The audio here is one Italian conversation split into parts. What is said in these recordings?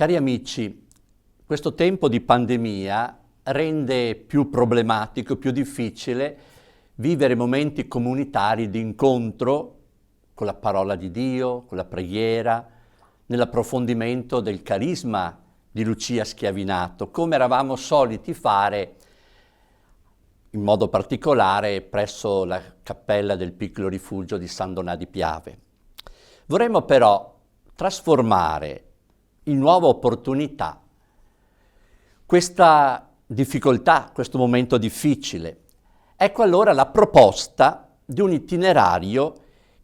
Cari amici, questo tempo di pandemia rende più problematico, più difficile vivere momenti comunitari di incontro con la parola di Dio, con la preghiera, nell'approfondimento del carisma di Lucia Schiavinato, come eravamo soliti fare in modo particolare presso la cappella del piccolo rifugio di San Donà di Piave. Vorremmo però trasformare in nuova opportunità questa difficoltà, questo momento difficile. Ecco allora la proposta di un itinerario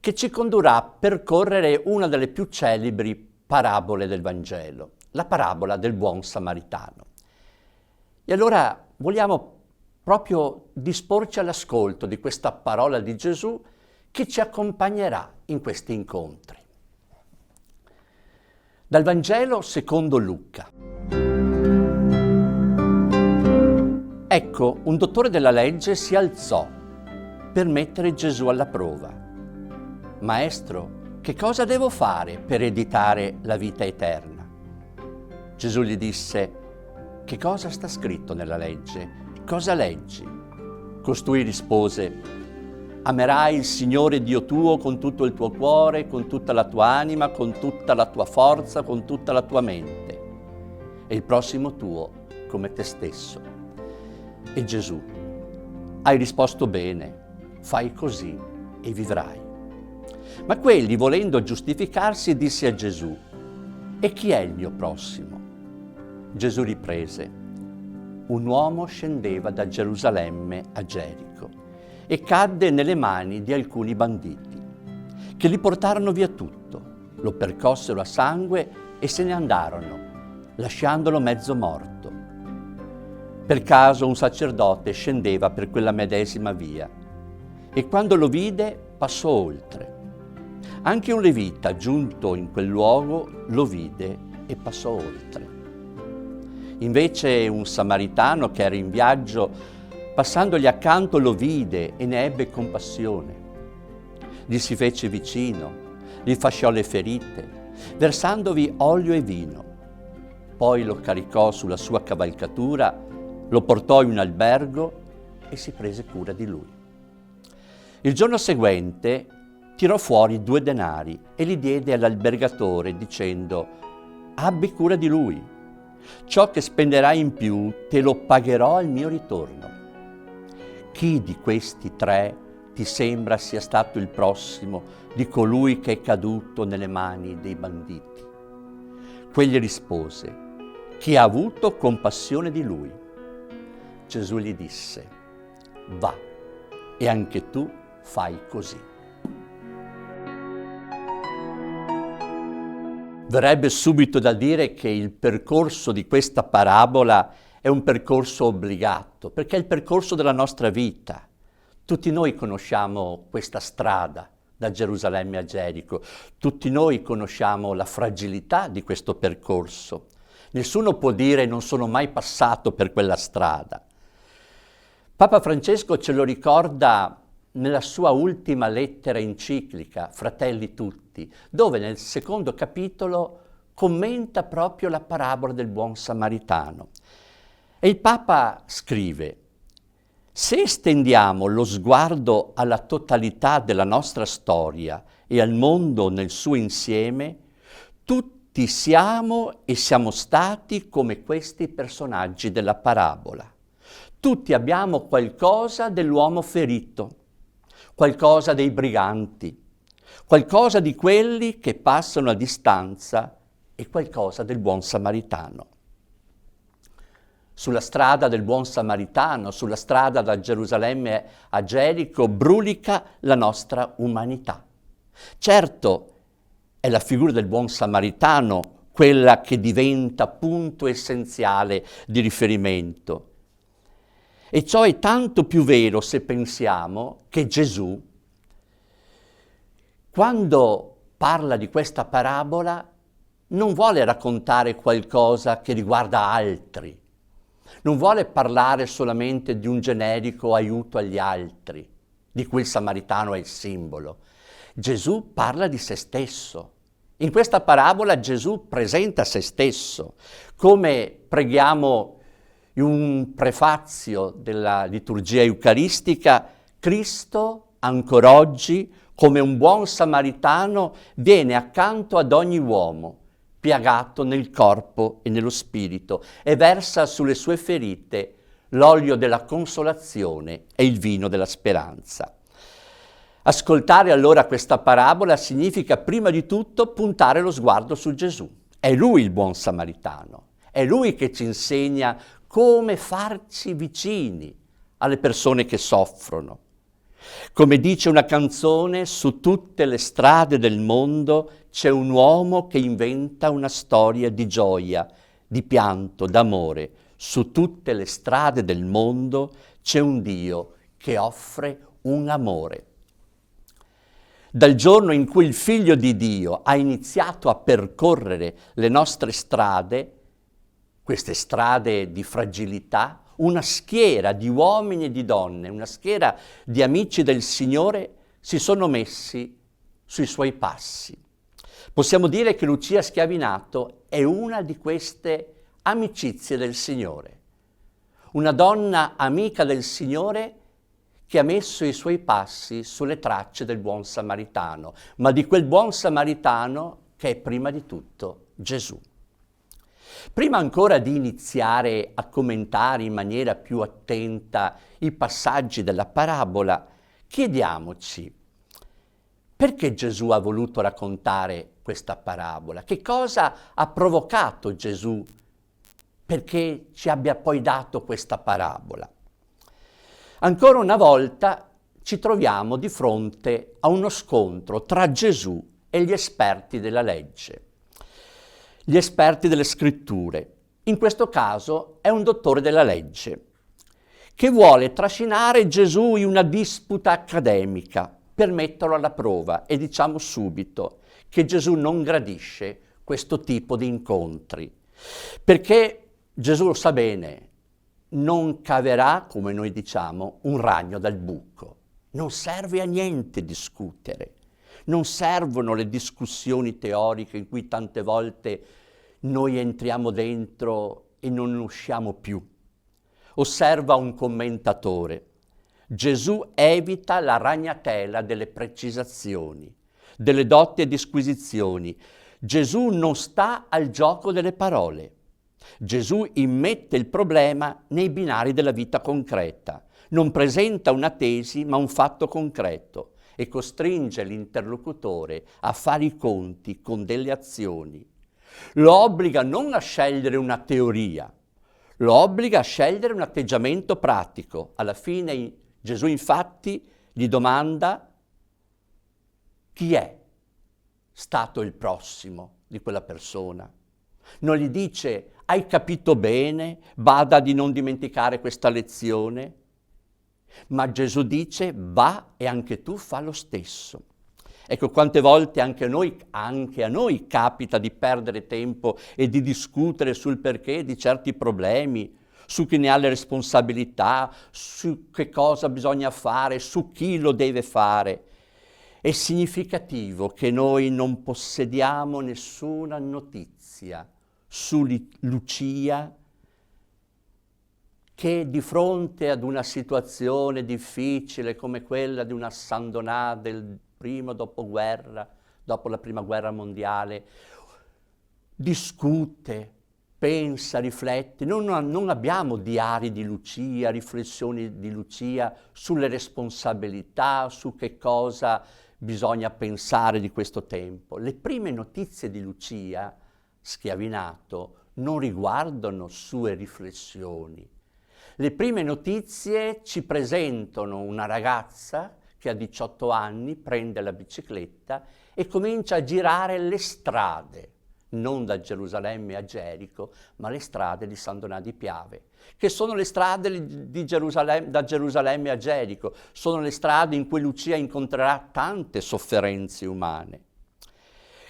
che ci condurrà a percorrere una delle più celebri parabole del Vangelo, la parabola del buon samaritano. E allora vogliamo proprio disporci all'ascolto di questa parola di Gesù che ci accompagnerà in questi incontri. Dal Vangelo secondo Luca. Ecco, un dottore della legge si alzò per mettere Gesù alla prova. Maestro, che cosa devo fare per ereditare la vita eterna? Gesù gli disse: che cosa sta scritto nella legge? Cosa leggi? Costui rispose: amerai il Signore Dio tuo con tutto il tuo cuore, con tutta la tua anima, con tutta la tua forza, con tutta la tua mente, e il prossimo tuo come te stesso. E Gesù: hai risposto bene, fai così e vivrai. Ma quelli, volendo giustificarsi, disse a Gesù: e chi è il mio prossimo? Gesù riprese: un uomo scendeva da Gerusalemme a Gerico e cadde nelle mani di alcuni banditi, che gli portarono via tutto, lo percossero a sangue e se ne andarono, lasciandolo mezzo morto. Per caso un sacerdote scendeva per quella medesima via e quando lo vide passò oltre. Anche un levita giunto in quel luogo lo vide e passò oltre. Invece un samaritano che era in viaggio, passandogli accanto, lo vide e ne ebbe compassione. Gli si fece vicino, gli fasciò le ferite, versandovi olio e vino. Poi lo caricò sulla sua cavalcatura, lo portò in un albergo e si prese cura di lui. Il giorno seguente tirò fuori 2 denari e li diede all'albergatore dicendo: abbi cura di lui. Ciò che spenderai in più te lo pagherò al mio ritorno. Chi di questi 3 ti sembra sia stato il prossimo di colui che è caduto nelle mani dei banditi? Quegli rispose: chi ha avuto compassione di lui. Gesù gli disse: va, e anche tu fai così. Verrebbe subito da dire che il percorso di questa parabola è un percorso obbligato, perché è il percorso della nostra vita. Tutti noi conosciamo questa strada da Gerusalemme a Gerico, tutti noi conosciamo la fragilità di questo percorso. Nessuno può dire non sono mai passato per quella strada. Papa Francesco ce lo ricorda nella sua ultima lettera enciclica, Fratelli Tutti, dove nel secondo capitolo commenta proprio la parabola del buon samaritano. E il Papa scrive: se estendiamo lo sguardo alla totalità della nostra storia e al mondo nel suo insieme, tutti siamo e siamo stati come questi personaggi della parabola. Tutti abbiamo qualcosa dell'uomo ferito, qualcosa dei briganti, qualcosa di quelli che passano a distanza e qualcosa del buon samaritano. Sulla strada del buon samaritano, sulla strada da Gerusalemme a Gerico, brulica la nostra umanità. Certo, è la figura del buon samaritano quella che diventa punto essenziale di riferimento. E ciò è tanto più vero se pensiamo che Gesù, quando parla di questa parabola, non vuole raccontare qualcosa che riguarda altri, non vuole parlare solamente di un generico aiuto agli altri, di cui il samaritano è il simbolo. Gesù parla di se stesso In questa parabola Gesù presenta se stesso, come preghiamo in un prefazio della liturgia eucaristica, Cristo ancora oggi, come un buon samaritano, viene accanto ad ogni uomo, piagato nel corpo e nello spirito, e versa sulle sue ferite l'olio della consolazione e il vino della speranza. Ascoltare allora questa parabola significa prima di tutto puntare lo sguardo su Gesù. È Lui il buon samaritano, è Lui che ci insegna come farci vicini alle persone che soffrono. Come dice una canzone, su tutte le strade del mondo c'è un uomo che inventa una storia di gioia, di pianto, d'amore. Su tutte le strade del mondo c'è un Dio che offre un amore. Dal giorno in cui il Figlio di Dio ha iniziato a percorrere le nostre strade, queste strade di fragilità, una schiera di uomini e di donne, una schiera di amici del Signore si sono messi sui suoi passi. Possiamo dire che Lucia Schiavinato è una di queste amicizie del Signore, una donna amica del Signore che ha messo i suoi passi sulle tracce del buon samaritano, ma di quel buon samaritano che è prima di tutto Gesù. Prima ancora di iniziare a commentare in maniera più attenta i passaggi della parabola, chiediamoci perché Gesù ha voluto raccontare questa parabola? Che cosa ha provocato Gesù perché ci abbia poi dato questa parabola? Ancora una volta ci troviamo di fronte a uno scontro tra Gesù e gli esperti della legge, gli esperti delle scritture. In questo caso è un dottore della legge che vuole trascinare Gesù in una disputa accademica per metterlo alla prova, e diciamo subito che Gesù non gradisce questo tipo di incontri, perché Gesù lo sa bene, non caverà, come noi diciamo, un ragno dal buco. Non serve a niente discutere, non servono le discussioni teoriche in cui tante volte noi entriamo dentro e non ne usciamo più. Osserva un commentatore: Gesù evita la ragnatela delle precisazioni, delle dotte disquisizioni. Gesù non sta al gioco delle parole. Gesù immette il problema nei binari della vita concreta, non presenta una tesi ma un fatto concreto e costringe l'interlocutore a fare i conti con delle azioni. Lo obbliga non a scegliere una teoria, lo obbliga a scegliere un atteggiamento pratico. Alla fine Gesù infatti gli domanda chi è stato il prossimo di quella persona. Non gli dice hai capito bene, bada di non dimenticare questa lezione, ma Gesù dice va e anche tu fa lo stesso. Ecco, quante volte anche a noi capita di perdere tempo e di discutere sul perché di certi problemi, su chi ne ha le responsabilità, su che cosa bisogna fare, su chi lo deve fare. È significativo che noi non possediamo nessuna notizia su Lucia, che di fronte ad una situazione difficile come quella di una Saint-Donat del primo dopoguerra, dopo la prima guerra mondiale, discute, pensa, riflette. Non abbiamo diari di Lucia, riflessioni di Lucia sulle responsabilità, su che cosa bisogna pensare di questo tempo. Le prime notizie di Lucia Schiavinato non riguardano sue riflessioni. Le prime notizie ci presentano una ragazza che a 18 anni prende la bicicletta e comincia a girare le strade, non da Gerusalemme a Gerico, ma le strade di Saint-Donat di Piave, che sono le strade di da Gerusalemme a Gerico, sono le strade in cui Lucia incontrerà tante sofferenze umane.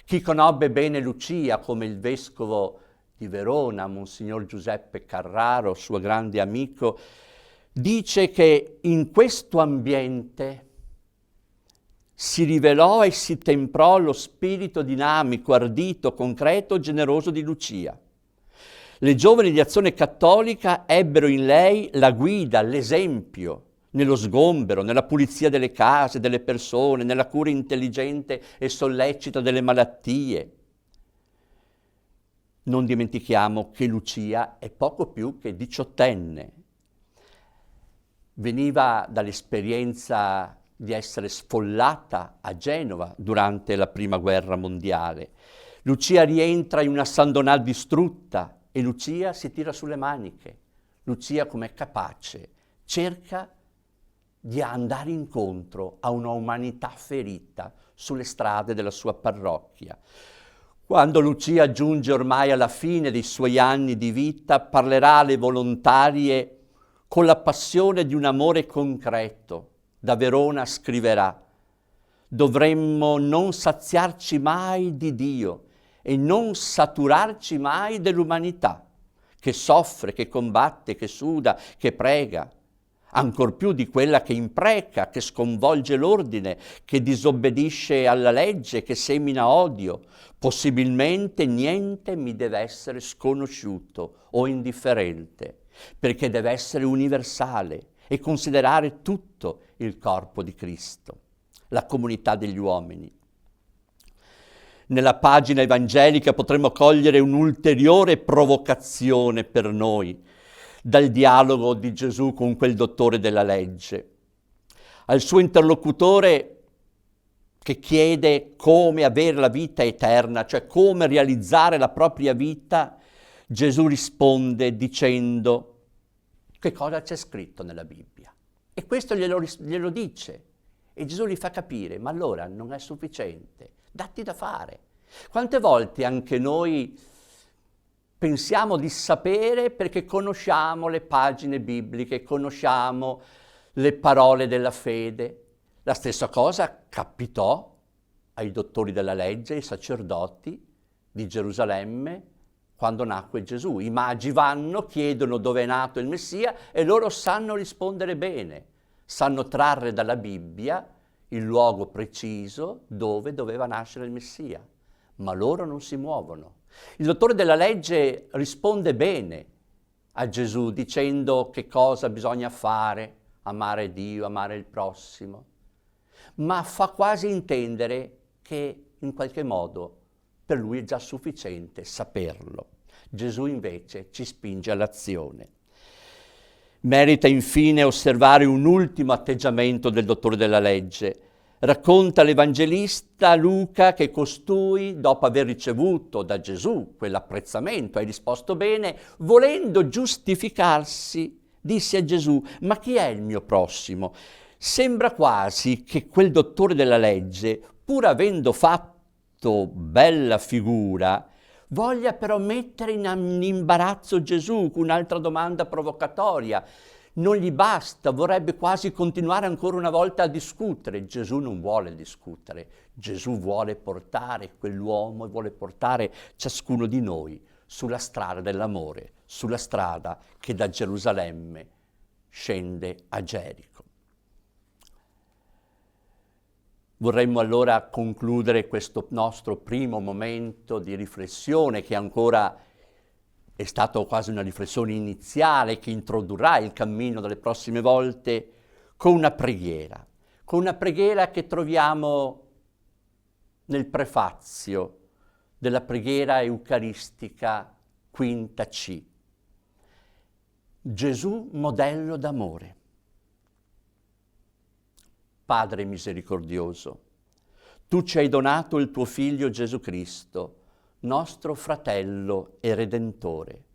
Chi conobbe bene Lucia, come il vescovo di Verona, Monsignor Giuseppe Carraro, suo grande amico, dice che in questo ambiente si rivelò e si temprò lo spirito dinamico, ardito, concreto, generoso di Lucia. Le giovani di Azione Cattolica ebbero in lei la guida, l'esempio, nello sgombero, nella pulizia delle case, delle persone, nella cura intelligente e sollecita delle malattie. Non dimentichiamo che Lucia è poco più che diciottenne. Veniva dall'esperienza di essere sfollata a Genova durante la Prima Guerra Mondiale. Lucia rientra in una San Donat distrutta e Lucia si tira sulle maniche. Lucia, com'è capace, cerca di andare incontro a una umanità ferita sulle strade della sua parrocchia. Quando Lucia giunge ormai alla fine dei suoi anni di vita, parlerà alle volontarie con la passione di un amore concreto. Da Verona scriverà: dovremmo non saziarci mai di Dio e non saturarci mai dell'umanità, che soffre, che combatte, che suda, che prega, ancor più di quella che impreca, che sconvolge l'ordine, che disobbedisce alla legge, che semina odio. Possibilmente niente mi deve essere sconosciuto o indifferente, perché deve essere universale e considerare tutto il corpo di Cristo, la comunità degli uomini. Nella pagina evangelica potremmo cogliere un'ulteriore provocazione per noi dal dialogo di Gesù con quel dottore della legge. Al suo interlocutore che chiede come avere la vita eterna, cioè come realizzare la propria vita, Gesù risponde dicendo: che cosa c'è scritto nella Bibbia? E questo glielo dice. E Gesù gli fa capire: ma allora non è sufficiente, datti da fare. Quante volte anche noi pensiamo di sapere perché conosciamo le pagine bibliche, conosciamo le parole della fede. La stessa cosa capitò ai dottori della legge, ai sacerdoti di Gerusalemme, quando nacque Gesù. I magi vanno, chiedono dove è nato il Messia e loro sanno rispondere bene, sanno trarre dalla Bibbia il luogo preciso dove doveva nascere il Messia, ma loro non si muovono. Il dottore della legge risponde bene a Gesù dicendo che cosa bisogna fare, amare Dio, amare il prossimo, ma fa quasi intendere che in qualche modo per lui è già sufficiente saperlo. Gesù invece ci spinge all'azione. Merita infine osservare un ultimo atteggiamento del dottore della legge. Racconta l'Evangelista Luca che costui, dopo aver ricevuto da Gesù quell'apprezzamento, hai risposto bene, volendo giustificarsi, disse a Gesù: ma chi è il mio prossimo? Sembra quasi che quel dottore della legge, pur avendo fatto bella figura, voglia però mettere in imbarazzo Gesù con un'altra domanda provocatoria. Non gli basta, vorrebbe quasi continuare ancora una volta a discutere. Gesù non vuole discutere, Gesù vuole portare quell'uomo e vuole portare ciascuno di noi sulla strada dell'amore, sulla strada che da Gerusalemme scende a Gerico. Vorremmo allora concludere questo nostro primo momento di riflessione, che ancora è stato quasi una riflessione iniziale che introdurrà il cammino delle prossime volte, con una preghiera che troviamo nel prefazio della preghiera eucaristica quinta C. Gesù modello d'amore. Padre misericordioso, tu ci hai donato il tuo Figlio Gesù Cristo, nostro fratello e Redentore.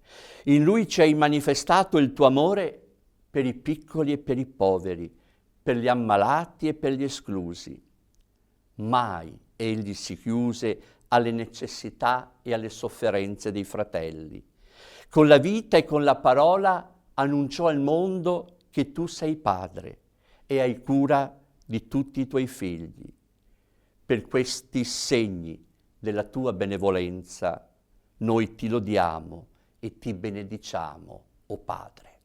In Lui ci hai manifestato il tuo amore per i piccoli e per i poveri, per gli ammalati e per gli esclusi. Mai Egli si chiuse alle necessità e alle sofferenze dei fratelli. Con la vita e con la parola annunciò al mondo che tu sei Padre e hai cura di tutti i tuoi figli. Per questi segni della tua benevolenza noi ti lodiamo e ti benediciamo, o Padre.